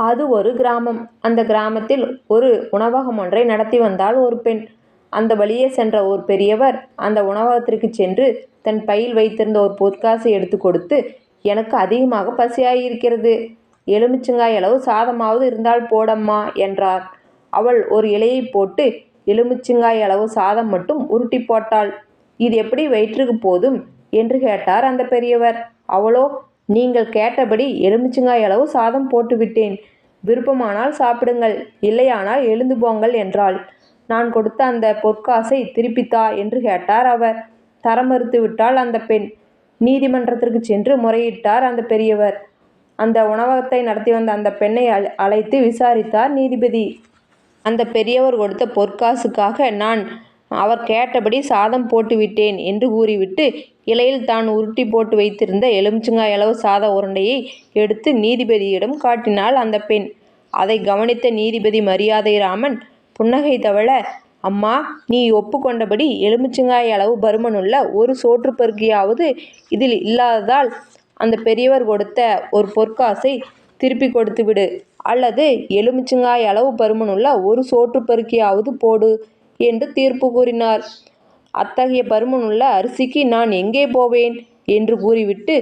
அது ஒரு கிராமம். அந்த கிராமத்தில் ஒரு உணவகம் ஒன்றை நடத்தி வந்தாள் ஒரு பெண். அந்த வழியே சென்ற ஒரு பெரியவர் அந்த உணவகத்திற்கு சென்று தன் பையில் வைத்திருந்த ஒரு பொற்காசை எடுத்து கொடுத்து, எனக்கு அதிகமாக பசியாயிருக்கிறது, எலுமிச்சங்காய் அளவு சாதமாவது இருந்தால் போடம்மா என்றார். அவள் ஒரு இலையை போட்டு எலுமிச்சங்காய் அளவு சாதம் மட்டும் உருட்டி போட்டாள். இது எப்படி வயிற்றுக்கு போதும் என்று கேட்டார் அந்த பெரியவர். அவளோ, நீங்கள் கேட்டபடி எலுமிச்சங்காய் அளவு சாதம் போட்டுவிட்டேன், விருப்பமானால் சாப்பிடுங்கள், இல்லையானால் எழுந்து போங்கள் என்றாள். நான் கொடுத்த அந்த பொற்காசை திருப்பித்தா என்று கேட்டார் அவர். தர மறுத்து விட்டாள் அந்த பெண். நீதிமன்றத்திற்கு சென்று முறையிட்டார் அந்த பெரியவர். அந்த உணவகத்தை நடத்தி வந்த அந்த பெண்ணை அழைத்து விசாரித்தார் நீதிபதி. அந்த பெரியவர் கொடுத்த பொற்காசுக்காக நான் அவர் கேட்டபடி சாதம் போட்டுவிட்டேன் என்று கூறிவிட்டு இலையில் தான் உருட்டி போட்டு வைத்திருந்த எலுமிச்சங்காய் அளவு சாத உருண்டையை எடுத்து நீதிபதியிடம் காட்டினாள் அந்த பெண். அதை கவனித்த நீதிபதி மரியாதைராமன் புன்னகை தவழ, அம்மா, நீ ஒப்புக்கொண்டபடி எலுமிச்சங்காய் அளவு பருமனுள்ள ஒரு சோற்றுப்பருக்கையாவது இதில் இல்லாததால் அந்த பெரியவர் கொடுத்த ஒரு பொற்காசை திருப்பி கொடுத்து விடு, அல்லது எலுமிச்சங்காய் அளவு பருமனுள்ள ஒரு சோற்றுப்பருக்கையாவது போடு என்று தீர்ப்பு கூறினார். அத்தகைய பருமனுள்ள அரிசிக்கு நான் எங்கே போவேன் என்று கூறிவிட்டு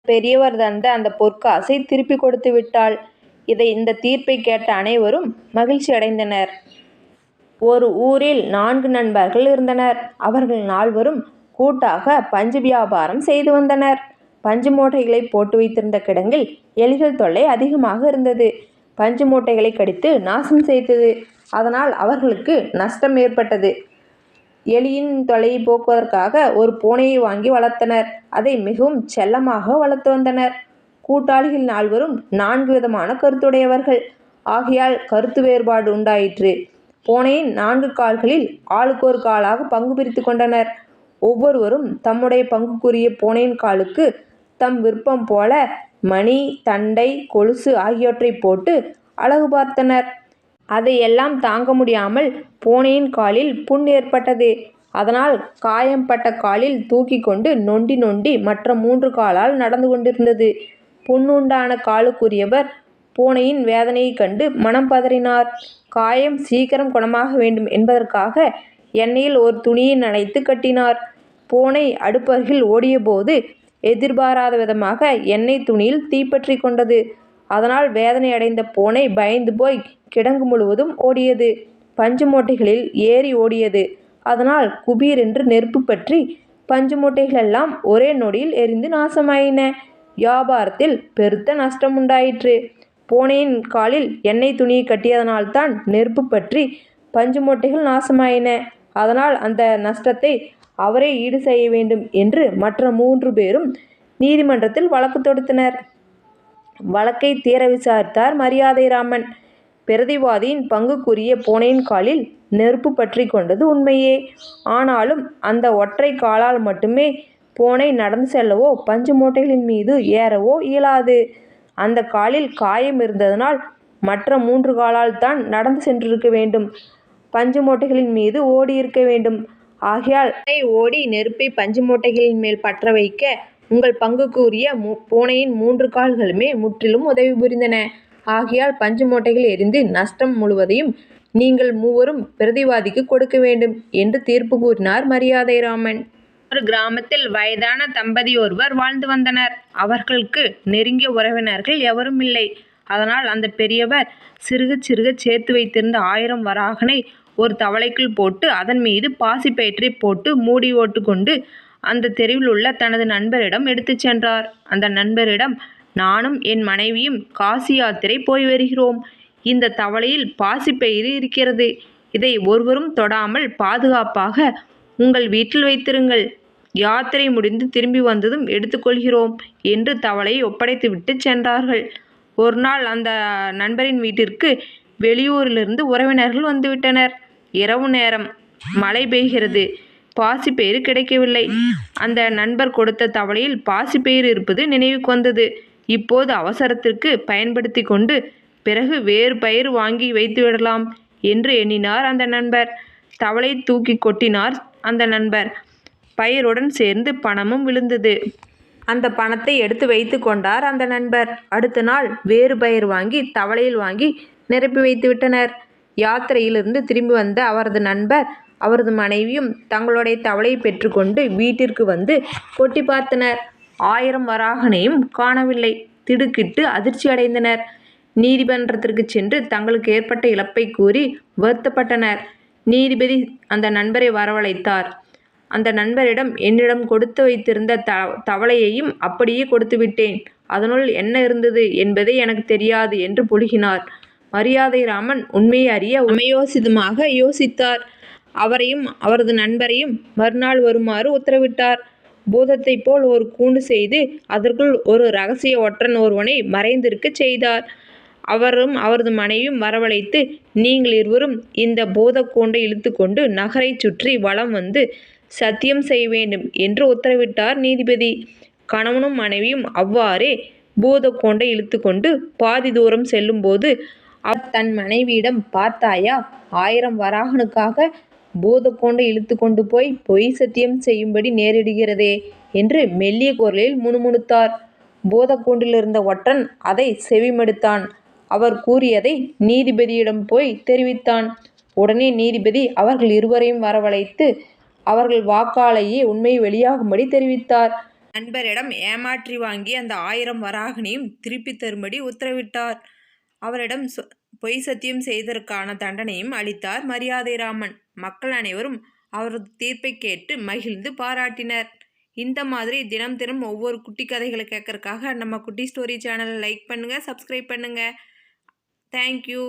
பெரியவர் தந்த அந்த பொற்காசை திருப்பி கொடுத்து விட்டாள். இந்த தீர்ப்பை கேட்ட அனைவரும் மகிழ்ச்சி அடைந்தனர். ஒரு ஊரில் 4 நண்பர்கள் இருந்தனர். அவர்கள் 4வரும் கூட்டாக பஞ்சு வியாபாரம் செய்து வந்தனர். பஞ்சு மூட்டைகளை போட்டு வைத்திருந்த கிடங்கில் எலிகள் தொல்லை அதிகமாக இருந்தது. பஞ்சு மூட்டைகளை கடித்து நாசம் செய்தது. அதனால் அவர்களுக்கு நஷ்டம் ஏற்பட்டது. எலியின் தொல்லையை போக்குவதற்காக ஒரு பூனையை வாங்கி வளர்த்தனர். அதை மிகவும் செல்லமாக வளர்த்து வந்தனர். கூட்டாளிகள் 4வரும் 4 விதமான கருத்துடையவர்கள். ஆகையால் கருத்து வேறுபாடு உண்டாயிற்று. பூனையின் 4 கால்களில் ஆளுக்கு ஒரு காலாக பங்கு பிரித்து கொண்டனர். ஒவ்வொருவரும் தம்முடைய பங்குக்குரிய பூனையின் காலுக்கு தம் விருப்பம் போல மணி, தண்டை, கொலுசு ஆகியவற்றை போட்டு அழகு பார்த்தனர். அதையெல்லாம் தாங்க முடியாமல் பூனையின் காலில் புண் ஏற்பட்டது. அதனால் காயம்பட்ட காலில் தூக்கி கொண்டு நொண்டி நொண்டி மற்ற 3 காலால் நடந்து கொண்டிருந்தது. புண்ணுண்டான காலுக்குரியவர் பூனையின் வேதனையைக் கண்டு மனம் பதறினார். காயம் சீக்கிரம் குணமாக வேண்டும் என்பதற்காக எண்ணெயில் ஒரு துணியை நனைத்து கட்டினார். பூனை அடுப்பருகில் ஓடியபோது எதிர்பாராத விதமாக எண்ணெய் துணியில் தீப்பற்றி கொண்டது. அதனால் வேதனை அடைந்த பூனை பயந்து போய் கிடங்கு முழுவதும் ஓடியது. பஞ்சு மூட்டைகளில் ஏறி ஓடியது. அதனால் குபீர் என்று நெருப்பு பற்றி பஞ்சு மூட்டைகளெல்லாம் ஒரே நொடியில் எரிந்து நாசமாயின. வியாபாரத்தில் பெருத்த நஷ்டம் உண்டாயிற்று. பூனையின் காலில் எண்ணெய் துணியை கட்டியதனால்தான் நெருப்பு பற்றி பஞ்சு மூட்டைகள் நாசமாயின. அதனால் அந்த நஷ்டத்தை அவரே ஈடு செய்ய வேண்டும் என்று மற்ற 3 பேரும் நீதிமன்றத்தில் வழக்கு தொடுத்தனர். வழக்கை தீர விசாரித்தார் மரியாதைராமன். பிரதிவாதியின் பங்குக்குரிய பூனையின் காலில் நெருப்பு பற்றி கொண்டது உண்மையே. ஆனாலும் அந்த ஒற்றை காலால் மட்டுமே பூனை நடந்து செல்லவோ பஞ்சு மூட்டைகளின் மீது ஏறவோ இயலாது. அந்த காலில் காயம் இருந்ததனால் மற்ற 3 காலால் தான் நடந்து சென்றிருக்க வேண்டும், பஞ்சு மூட்டைகளின் மீது ஓடி இருக்க வேண்டும். ஆகையால் ஓடி நெருப்பை பஞ்சு மூட்டைகளின் மேல் பற்ற வைக்க உங்கள் பங்குக்குரிய பூனையின் 3 கால்களுமே முற்றிலும் உதவி புரிந்தன. ஆகையால் பஞ்சு மூட்டைகள் எரிந்து நஷ்டம் முழுவதையும் நீங்கள் 3வரும் பிரதிவாதிக்கு கொடுக்க வேண்டும் என்று தீர்ப்பு கூறினார் மரியாதைராமன். ஒரு கிராமத்தில் வயதான தம்பதி ஒருவர் வாழ்ந்து வந்தனர். அவர்களுக்கு நெருங்கிய உறவினர்கள் எவரும் இல்லை. அதனால் அந்த பெரியவர் சிறுக சிறுக சேர்த்து வைத்திருந்த 1000 வராகனை ஒரு தவளைக்குள் போட்டு அதன் மீது பாசிப்பயிற்றை போட்டு மூடி ஓட்டு கொண்டு அந்த தெருவில் உள்ள தனது நண்பரிடம் எடுத்து சென்றார். அந்த நண்பரிடம், நானும் என் மனைவியும் காசி யாத்திரை போய் வருகிறோம். இந்த தவளையில் பாசிப்பயிறு இருக்கிறது. இதை ஒருவரும் தொடாமல் பாதுகாப்பாக உங்கள் வீட்டில் வைத்திருங்கள். யாத்திரை முடிந்து திரும்பி வந்ததும் எடுத்துக்கொள்கிறோம் என்று தவளையை ஒப்படைத்துவிட்டு சென்றார்கள். ஒரு நாள் அந்த நண்பரின் வீட்டிற்கு வெளியூரிலிருந்து உறவினர்கள் வந்துவிட்டனர். இரவு நேரம், மழை பெய்கிறது. பாசிப்பயிறு கிடைக்கவில்லை. அந்த நண்பர் கொடுத்த தவளையில் பாசிப்பயிறு இருப்பது நினைவுக்கு வந்தது. இப்போது அவசரத்திற்கு பயன்படுத்தி கொண்டு பிறகு வேறு பயிர் வாங்கி வைத்து விடலாம் என்று எண்ணினார் அந்த நண்பர். தவளை தூக்கி கொட்டினார் அந்த நண்பர். பயிருடன் சேர்ந்து பணமும் விழுந்தது. அந்த பணத்தை எடுத்து வைத்து கொண்டார் அந்த நண்பர். அடுத்த நாள் வேறு பயிர் வாங்கி தவளையில் வாங்கி நிரப்பி வைத்து விட்டனர். யாத்திரையிலிருந்து திரும்பி வந்த அவரது நண்பர் அவரது மனைவியும் தங்களுடைய தவளையை பெற்றுக்கொண்டு வீட்டிற்கு வந்து கொட்டி பார்த்தனர். 1000 வராகனையும் காணவில்லை. திடுக்கிட்டு அதிர்ச்சி அடைந்தனர். நீதிமன்றத்திற்கு சென்று தங்களுக்கு ஏற்பட்ட இழப்பை கூறி வருத்தப்பட்டனர். நீதிபதி அந்த நண்பரை வரவழைத்தார். அந்த நண்பரிடம், என்னிடம் கொடுத்து வைத்திருந்த தவளையையும் அப்படியே கொடுத்து விட்டேன். அதனுள் என்ன இருந்தது என்பதை எனக்கு தெரியாது என்று புழுகினார். மரியாதைராமன் உண்மையை அறிய சமயோசிதமாக யோசித்தார். அவரையும் அவரது நண்பரையும் மறுநாள் வருமாறு உத்தரவிட்டார். பூதத்தைப் போல் ஒரு கூண்டு செய்து அதற்குள் ஒரு இரகசிய ஒற்றன் ஒருவனை மறைந்திருக்கச் செய்தார். அவரும் அவரது மனைவியும் வரவழைத்து, நீங்கள் இருவரும் இந்த பூதக்கூண்டை இழுத்துக்கொண்டு நகரை சுற்றி வலம் வந்து சத்தியம் செய்ய வேண்டும் என்று உத்தரவிட்டார் நீதிபதி. கணவனும் மனைவியும் அவ்வாறே பூதக்கூண்டை இழுத்துக்கொண்டு பாதி தூரம் செல்லும்போது அவர் தன் மனைவியிடம், பார்த்தாயா, 1000 வராகனுக்காக பூதக்கூண்டை இழுத்து கொண்டு போய் பொய் சத்தியம் செய்யும்படி நேரிடுகிறதே என்று மெல்லிய குரலில் முணுமுணுத்தார். பூதக்கூண்டிலிருந்த ஒற்றன் அதை செவிமடுத்தான். அவர் கூறியதை நீதிபதியிடம் போய் தெரிவித்தான். உடனே நீதிபதி அவர்கள் இருவரையும் வரவழைத்து அவர்கள் வாக்காலேயே உண்மை வெளியாகும்படி தெரிவித்தார். நண்பரிடம் ஏமாற்றி வாங்கி அந்த 1000 வராகனையும் திருப்பி தரும்படி உத்தரவிட்டார். அவரிடம் பொய் சத்தியம் செய்ததற்கான தண்டனையும் அளித்தார் மரியாதைராமன். மக்கள் அனைவரும் அவரது தீர்ப்பை கேட்டு மகிழ்ந்து பாராட்டினர். இந்த மாதிரி தினம் தினம் ஒவ்வொரு குட்டி கதைகளை கேட்கறதுக்காக நம்ம குட்டி ஸ்டோரி சேனலை லைக் பண்ணுங்கள், சப்ஸ்கிரைப் பண்ணுங்கள். தேங்க்யூ.